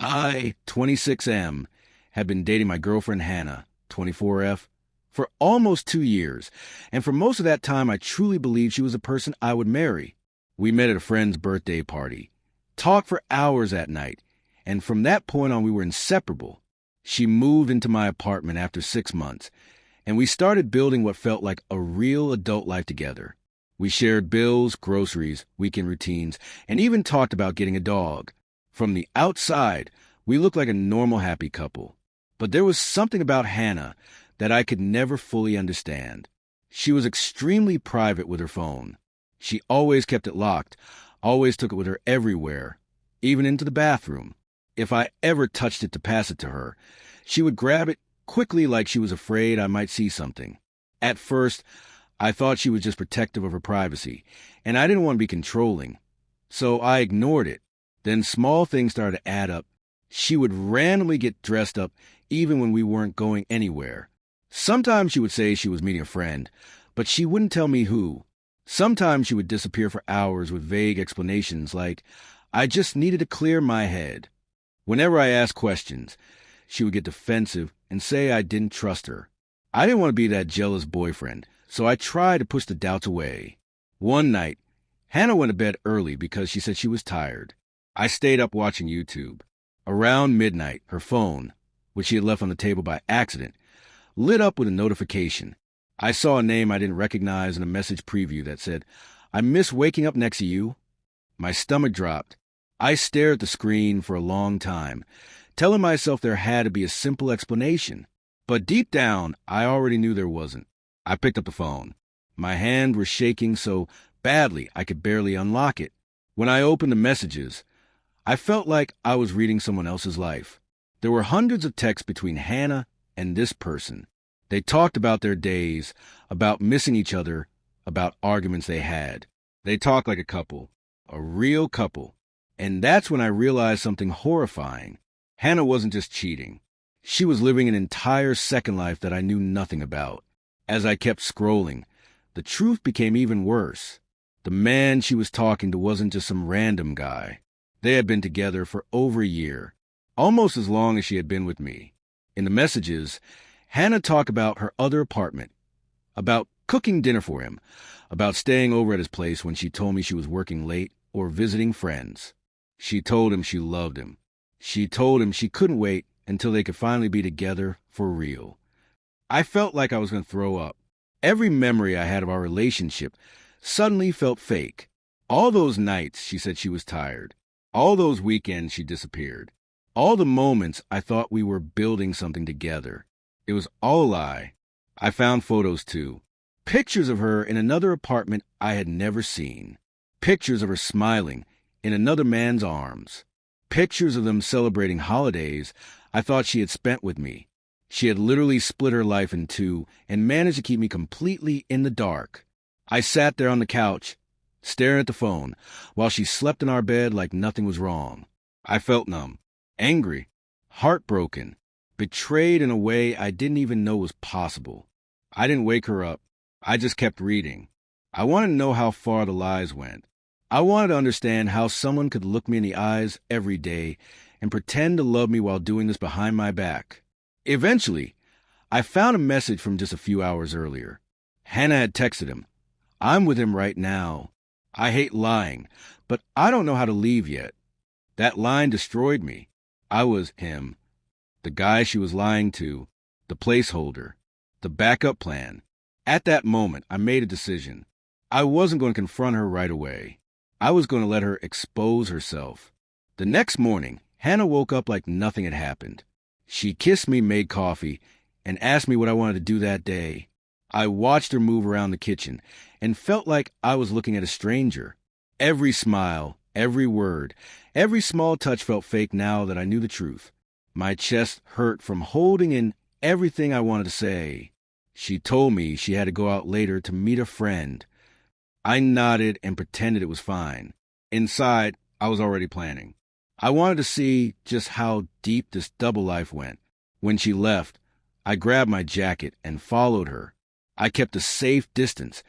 I, 26M, had been dating my girlfriend Hannah, 24F, for almost 2 years, and for most of that time I truly believed she was a person I would marry. We met at a friend's birthday party, talked for hours that night, and from that point on we were inseparable. She moved into my apartment after 6 months, and we started building what felt like a real adult life together. We shared bills, groceries, weekend routines, and even talked about getting a dog. From the outside, we looked like a normal, happy couple. But there was something about Hannah that I could never fully understand. She was extremely private with her phone. She always kept it locked, always took it with her everywhere, even into the bathroom. If I ever touched it to pass it to her, she would grab it quickly like she was afraid I might see something. At first, I thought she was just protective of her privacy, and I didn't want to be controlling. So I ignored it. Then small things started to add up. She would randomly get dressed up even when we weren't going anywhere. Sometimes she would say she was meeting a friend, but she wouldn't tell me who. Sometimes she would disappear for hours with vague explanations like, I just needed to clear my head. Whenever I asked questions, she would get defensive and say I didn't trust her. I didn't want to be that jealous boyfriend, so I tried to push the doubts away. One night, Hannah went to bed early because she said she was tired. I stayed up watching YouTube. Around midnight, her phone, which she had left on the table by accident, lit up with a notification. I saw a name I didn't recognize in a message preview that said, I miss waking up next to you. My stomach dropped. I stared at the screen for a long time, telling myself there had to be a simple explanation. But deep down, I already knew there wasn't. I picked up the phone. My hand was shaking so badly I could barely unlock it. When I opened the messages, I felt like I was reading someone else's life. There were hundreds of texts between Hannah and this person. They talked about their days, about missing each other, about arguments they had. They talked like a couple, a real couple. And that's when I realized something horrifying. Hannah wasn't just cheating. She was living an entire second life that I knew nothing about. As I kept scrolling, the truth became even worse. The man she was talking to wasn't just some random guy. They had been together for over a year, almost as long as she had been with me. In the messages, Hannah talked about her other apartment, about cooking dinner for him, about staying over at his place when she told me she was working late or visiting friends. She told him she loved him. She told him she couldn't wait until they could finally be together for real. I felt like I was going to throw up. Every memory I had of our relationship suddenly felt fake. All those nights she said she was tired. All those weekends she disappeared. All the moments I thought we were building something together. It was all a lie. I found photos too. Pictures of her in another apartment I had never seen. Pictures of her smiling in another man's arms. Pictures of them celebrating holidays I thought she had spent with me. She had literally split her life in two and managed to keep me completely in the dark. I sat there on the couch, staring at the phone, while she slept in our bed like nothing was wrong. I felt numb, angry, heartbroken, betrayed in a way I didn't even know was possible. I didn't wake her up. I just kept reading. I wanted to know how far the lies went. I wanted to understand how someone could look me in the eyes every day and pretend to love me while doing this behind my back. Eventually, I found a message from just a few hours earlier. Hannah had texted him, I'm with him right now. I hate lying, but I don't know how to leave yet. That line destroyed me. I was him, the guy she was lying to, the placeholder, the backup plan. At that moment, I made a decision. I wasn't going to confront her right away. I was going to let her expose herself. The next morning, Hannah woke up like nothing had happened. She kissed me, made coffee, and asked me what I wanted to do that day. I watched her move around the kitchen and felt like I was looking at a stranger. Every smile, every word, every small touch felt fake now that I knew the truth. My chest hurt from holding in everything I wanted to say. She told me she had to go out later to meet a friend. I nodded and pretended it was fine. Inside, I was already planning. I wanted to see just how deep this double life went. When she left, I grabbed my jacket and followed her. I kept a safe distance,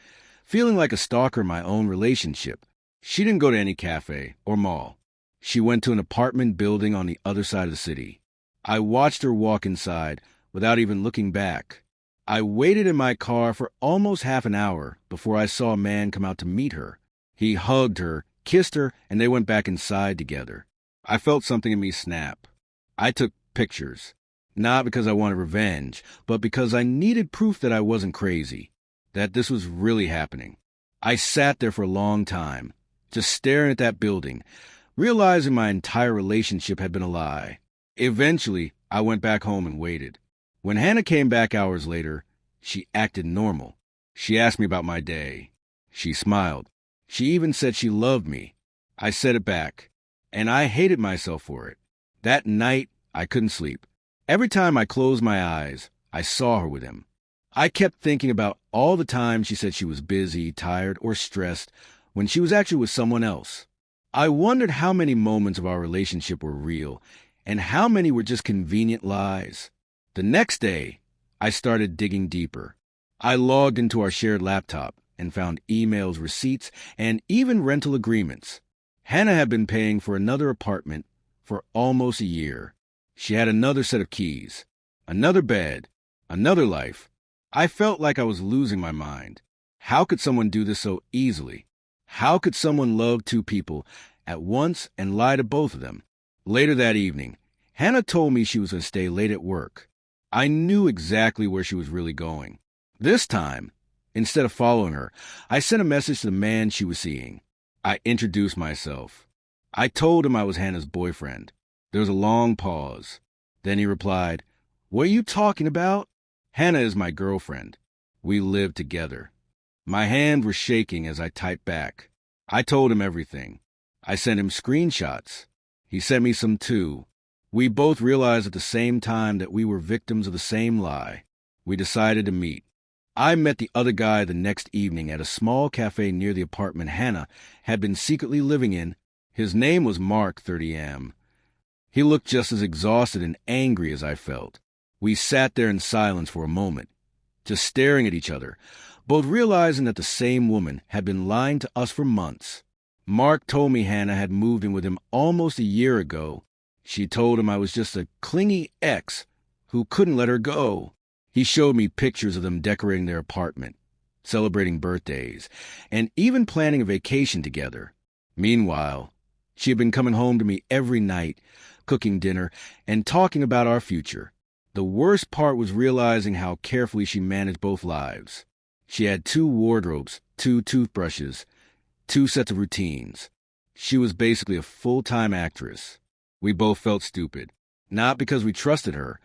feeling like a stalker in my own relationship. She didn't go to any cafe or mall. She went to an apartment building on the other side of the city. I watched her walk inside without even looking back. I waited in my car for almost half an hour before I saw a man come out to meet her. He hugged her, kissed her, and they went back inside together. I felt something in me snap. I took pictures, not because I wanted revenge, but because I needed proof that I wasn't crazy, that this was really happening. I sat there for a long time, just staring at that building, realizing my entire relationship had been a lie. Eventually, I went back home and waited. When Hannah came back hours later, she acted normal. She asked me about my day. She smiled. She even said she loved me. I said it back, and I hated myself for it. That night, I couldn't sleep. Every time I closed my eyes, I saw her with him. I kept thinking about all the times she said she was busy, tired, or stressed when she was actually with someone else. I wondered how many moments of our relationship were real and how many were just convenient lies. The next day, I started digging deeper. I logged into our shared laptop and found emails, receipts, and even rental agreements. Hannah had been paying for another apartment for almost a year. She had another set of keys, another bed, another life. I felt like I was losing my mind. How could someone do this so easily? How could someone love two people at once and lie to both of them? Later that evening, Hannah told me she was going to stay late at work. I knew exactly where she was really going. This time, instead of following her, I sent a message to the man she was seeing. I introduced myself. I told him I was Hannah's boyfriend. There was a long pause. Then he replied, "What are you talking about? Hannah is my girlfriend. We live together." My hands were shaking as I typed back. I told him everything. I sent him screenshots. He sent me some too. We both realized at the same time that we were victims of the same lie. We decided to meet. I met the other guy the next evening at a small cafe near the apartment Hannah had been secretly living in. His name was Mark, 30M. He looked just as exhausted and angry as I felt. We sat there in silence for a moment, just staring at each other, both realizing that the same woman had been lying to us for months. Mark told me Hannah had moved in with him almost a year ago. She told him I was just a clingy ex who couldn't let her go. He showed me pictures of them decorating their apartment, celebrating birthdays, and even planning a vacation together. Meanwhile, she had been coming home to me every night, cooking dinner, and talking about our future. The worst part was realizing how carefully she managed both lives. She had 2 wardrobes, 2 toothbrushes, 2 sets of routines. She was basically a full-time actress. We both felt stupid, not because we trusted her,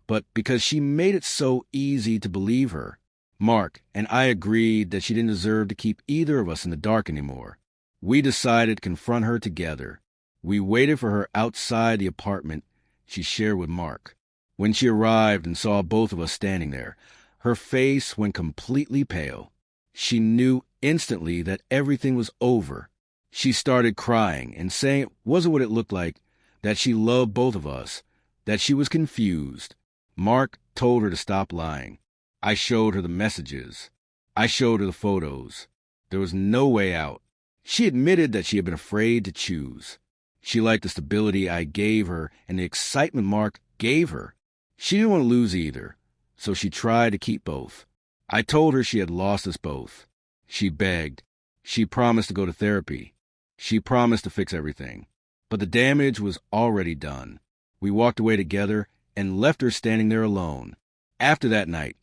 but because she made it so easy to believe her. Mark and I agreed that she didn't deserve to keep either of us in the dark anymore. We decided to confront her together. We waited for her outside the apartment she shared with Mark. When she arrived and saw both of us standing there, her face went completely pale. She knew instantly that everything was over. She started crying and saying it wasn't what it looked like, that she loved both of us, that she was confused. Mark told her to stop lying. I showed her the messages. I showed her the photos. There was no way out. She admitted that she had been afraid to choose. She liked the stability I gave her and the excitement Mark gave her. She didn't want to lose either, so she tried to keep both. I told her she had lost us both. She begged. She promised to go to therapy. She promised to fix everything. But the damage was already done. We walked away together and left her standing there alone. After that night,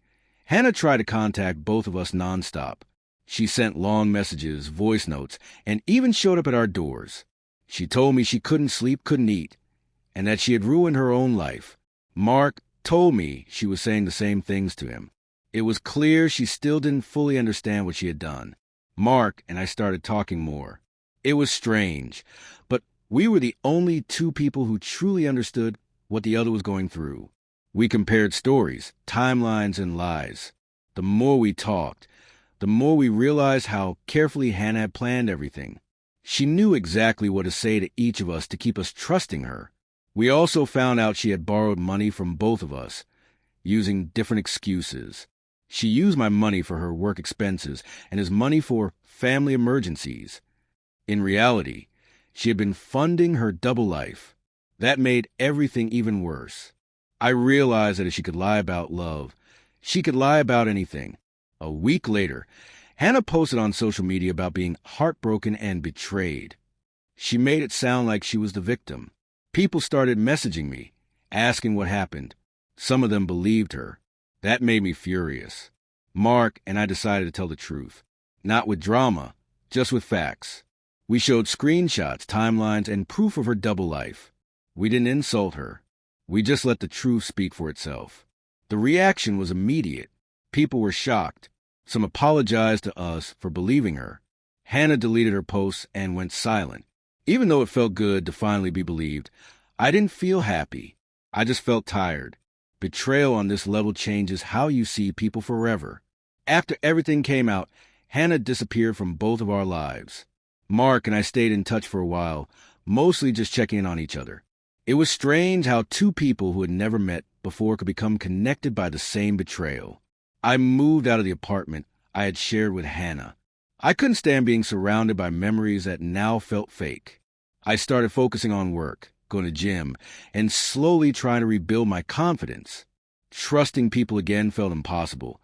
Hannah tried to contact both of us nonstop. She sent long messages, voice notes, and even showed up at our doors. She told me she couldn't sleep, couldn't eat, and that she had ruined her own life. Mark told me she was saying the same things to him. It was clear she still didn't fully understand what she had done. Mark and I started talking more. It was strange, but we were the only 2 people who truly understood what the other was going through. We compared stories, timelines, and lies. The more we talked, the more we realized how carefully Hannah had planned everything. She knew exactly what to say to each of us to keep us trusting her. We also found out she had borrowed money from both of us, using different excuses. She used my money for her work expenses and his money for family emergencies. In reality, She had been funding her double life. That made everything even worse. I realized that if she could lie about love, she could lie about anything. A week later, Hannah posted on social media about being heartbroken and betrayed. She made it sound like she was the victim. People started messaging me, asking what happened. Some of them believed her. That made me furious. Mark and I decided to tell the truth. Not with drama, just with facts. We showed screenshots, timelines, and proof of her double life. We didn't insult her. We just let the truth speak for itself. The reaction was immediate. People were shocked. Some apologized to us for believing her. Hannah deleted her posts and went silent. Even though it felt good to finally be believed, I didn't feel happy. I just felt tired. Betrayal on this level changes how you see people forever. After everything came out, Hannah disappeared from both of our lives. Mark and I stayed in touch for a while, mostly just checking in on each other. It was strange how two people who had never met before could become connected by the same betrayal. I moved out of the apartment I had shared with Hannah. I couldn't stand being surrounded by memories that now felt fake. I started focusing on work, going to gym, and slowly trying to rebuild my confidence. Trusting people again felt impossible,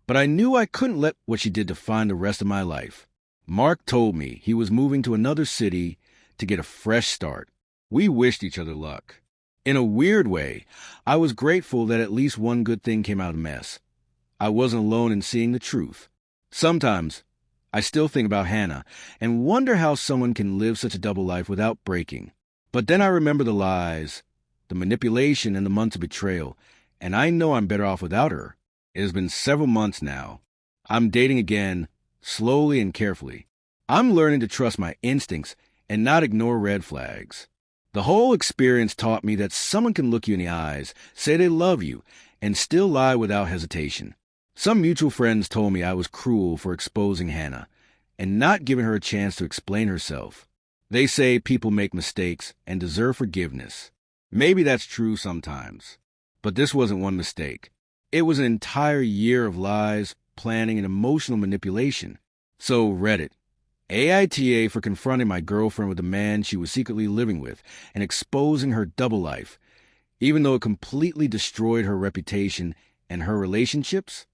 but I knew I couldn't let what she did define the rest of my life. Mark told me he was moving to another city to get a fresh start. We wished each other luck. In a weird way, I was grateful that at least one good thing came out of the mess. I wasn't alone in seeing the truth. Sometimes, I still think about Hannah and wonder how someone can live such a double life without breaking. But then I remember the lies, the manipulation, and the months of betrayal, and I know I'm better off without her. It has been several months now. I'm dating again, slowly and carefully. I'm learning to trust my instincts and not ignore red flags. The whole experience taught me that someone can look you in the eyes, say they love you, and still lie without hesitation. Some mutual friends told me I was cruel for exposing Hannah and not giving her a chance to explain herself. They say people make mistakes and deserve forgiveness. Maybe that's true sometimes. But this wasn't one mistake. It was an entire year of lies, planning, and emotional manipulation. So Reddit. AITA for confronting my girlfriend with the man she was secretly living with and exposing her double life, even though it completely destroyed her reputation and her relationships.